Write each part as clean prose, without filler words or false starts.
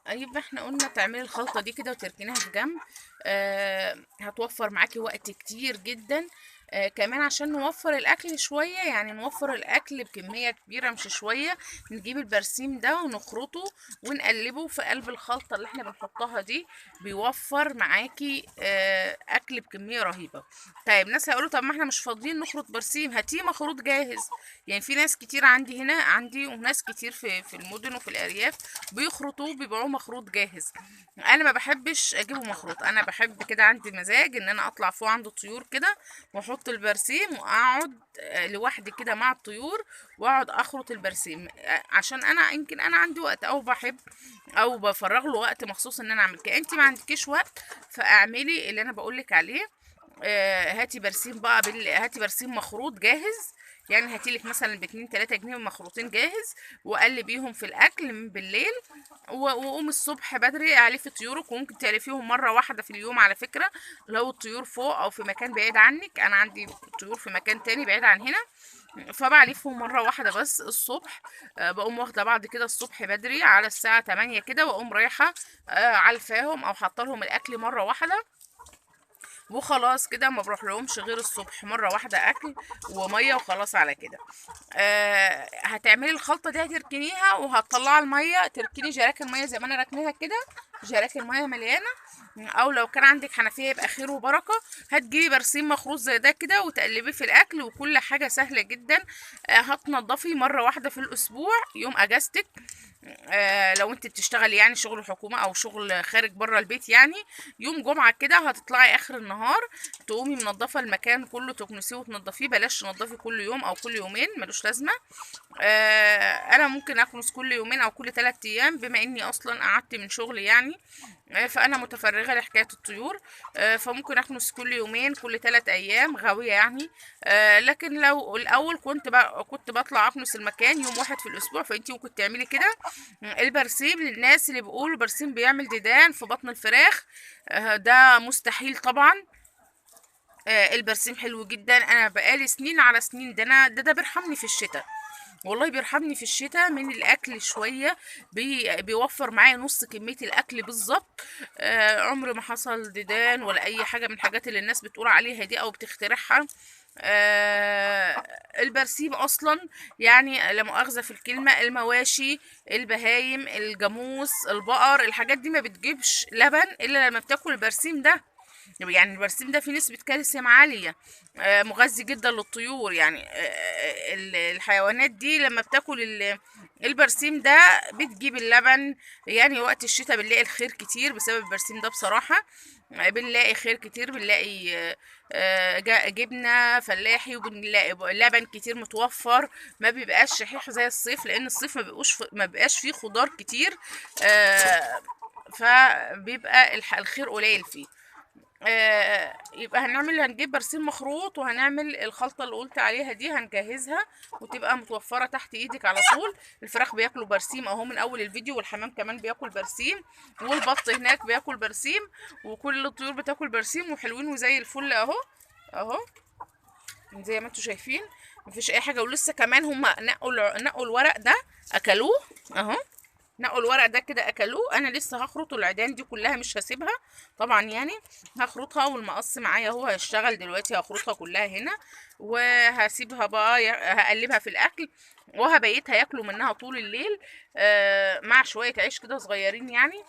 يبقى احنا قلنا تعملي الخلطة دي كده وتركنيها في جنب. هتوفر معاكي وقت كتير جدا. كمان عشان نوفر الاكل شوية، يعني نوفر الاكل بكمية كبيرة مش شوية. نجيب البرسيم ده ونخرطه ونقلبه في قلب الخلطة اللي احنا بنحطها دي. بيوفر معاكي اكل بكمية رهيبة. طيب ناس هيقولوا طب ما احنا مش فاضيين نخرط برسيم، هاتيه مخروط جاهز. يعني في ناس كتير عندي وناس كتير في المدن وفي الارياف بيخرطوه بيبيعوه مخروط جاهز. انا ما بحبش اجيبه مخروط، انا بحب كده عندي مزاج ان انا اطلع فوق عند الطيور كده واحط البرسيم واقعد لوحدي كده مع الطيور، واقعد اخرط البرسيم. عشان انا يمكن انا عندي وقت او بحب او بفرغ له وقت مخصوص ان انا اعمل كده. انت ما عندكيش وقت فاعملي اللي انا بقولك عليه. هاتي برسيم بقى هاتي برسيم مخروط جاهز. يعني هاتيلك مثلا باتنين تلاتة جنيه مخروطين جاهز، وقلبيهم في الاكل من بالليل. وقوم الصبح بدري اعلفي طيورك، وممكن تعلفيهم مره واحده في اليوم على فكره. لو الطيور فوق او في مكان بعيد عنك، انا عندي طيور في مكان تاني بعيد عن هنا، فبعلفهم مرة واحدة بس الصبح. بقوم واخدة بعض كده الصبح بدري على الساعة 8 كده، واقوم رايحة علفاهم او حاطه لهم الاكل مرة واحدة. وخلاص كده ما بروح لهمش غير الصبح مره واحده اكل وميه وخلاص على كده. هتعملي الخلطه دي هتركنيها وهتطلعي الميه، تركني جراكن ميه زي ما انا راكناها كده، جراكن ميه مليانه. او لو كان عندك حنفيه يبقى خير وبركه. هتجيبي برسيم مخروط زي ده كده وتقلبيه في الاكل، وكل حاجه سهله جدا. هتنضفي مره واحده في الاسبوع يوم اجازتك. لو انت بتشتغلي يعني شغل حكومة او شغل خارج بره البيت يعني، يوم جمعة كده هتطلعي اخر النهار تقومي منضفة المكان كله، تكنسيه وتنضفيه. بلاش تنضفي كل يوم او كل يومين، ملوش لازمة. انا ممكن اكنس كل يومين او كل 3 ايام بما اني اصلا قعدت من شغلي يعني. فانا متفرغه لحكايه الطيور. فممكن اكنس كل يومين كل 3 ايام غاويه يعني. لكن لو الاول كنت بطلع اكنس المكان يوم واحد في الاسبوع، فانتي ممكن تعملي كده. البرسيم للناس اللي بيقولوا البرسيم بيعمل ديدان في بطن الفراخ، ده مستحيل طبعا. البرسيم حلو جدا، انا بقالي سنين على سنين، ده بيرحمني في الشتاء. والله بيرحمني في الشتاء من الاكل شويه. بيوفر معايا نص كميه الاكل بالظبط. عمر ما حصل ديدان ولا اي حاجه من الحاجات اللي الناس بتقول عليها دي او بتخترعها. البرسيم اصلا يعني لا مؤاخذه في الكلمه، المواشي، البهايم، الجاموس، البقر، الحاجات دي ما بتجيبش لبن الا لما بتاكل البرسيم ده. يعني البرسيم ده فيه نسبة كالسيوم عالية، مغذي جدا للطيور يعني. الحيوانات دي لما بتاكل البرسيم ده بتجيب اللبن. يعني وقت الشتاء بنلاقي الخير كتير بسبب البرسيم ده بصراحة. بنلاقي خير كتير، بنلاقي جبنة فلاحي، وبنلاقي لبن كتير متوفر. ما بيبقاش شحيح زي الصيف، لان الصيف ما بيبقاش فيه خضار كتير. فبيبقى الخير قليل فيه. يبقى هنجيب برسيم مخروط، وهنعمل الخلطة اللي قلت عليها دي هنجهزها وتبقى متوفرة تحت ايدك على طول. الفراخ بياكلوا برسيم اهو من اول الفيديو، والحمام كمان بياكل برسيم، والبط هناك بياكل برسيم، وكل الطيور بتاكل برسيم وحلوين وزي الفل اهو. اهو زي ما انتوا شايفين مفيش اي حاجة. ولسه كمان هم نقوا الورق ده اكلوه اهو. نقوا الورق ده كده اكلوه. انا لسه هخرط العيدان دي كلها مش هسيبها طبعا يعني. هخرطها والمقص معايا هو هيشتغل دلوقتي، هخرطها كلها هنا وهسيبها بقى هقلبها في الاكل، وهبيتها ياكلوا منها طول الليل. مع شوية عيش كده صغيرين يعني.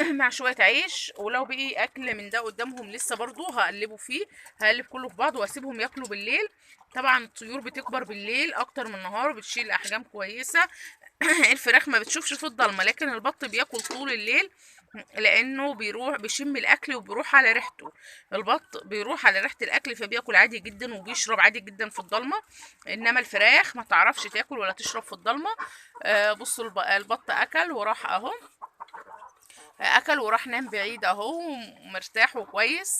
مع شوية عيش، ولو بقي اكل من ده قدامهم لسه برضو هقلبه فيه. هقلب كله في بعض واسيبهم ياكلوا بالليل. طبعا الطيور بتكبر بالليل اكتر من النهار وبتشيل احجام كويسة. الفراخ ما بتشوفش في الضلمه، لكن البط بياكل طول الليل لانه بيروح بيشم الاكل وبيروح على ريحته. البط بيروح على ريحه الاكل فبياكل عادي جدا وبيشرب عادي جدا في الضلمه. انما الفراخ ما تعرفش تاكل ولا تشرب في الضلمه. بصوا البط اكل وراح اهو. اكل وراح نام بعيد اهو مرتاح وكويس.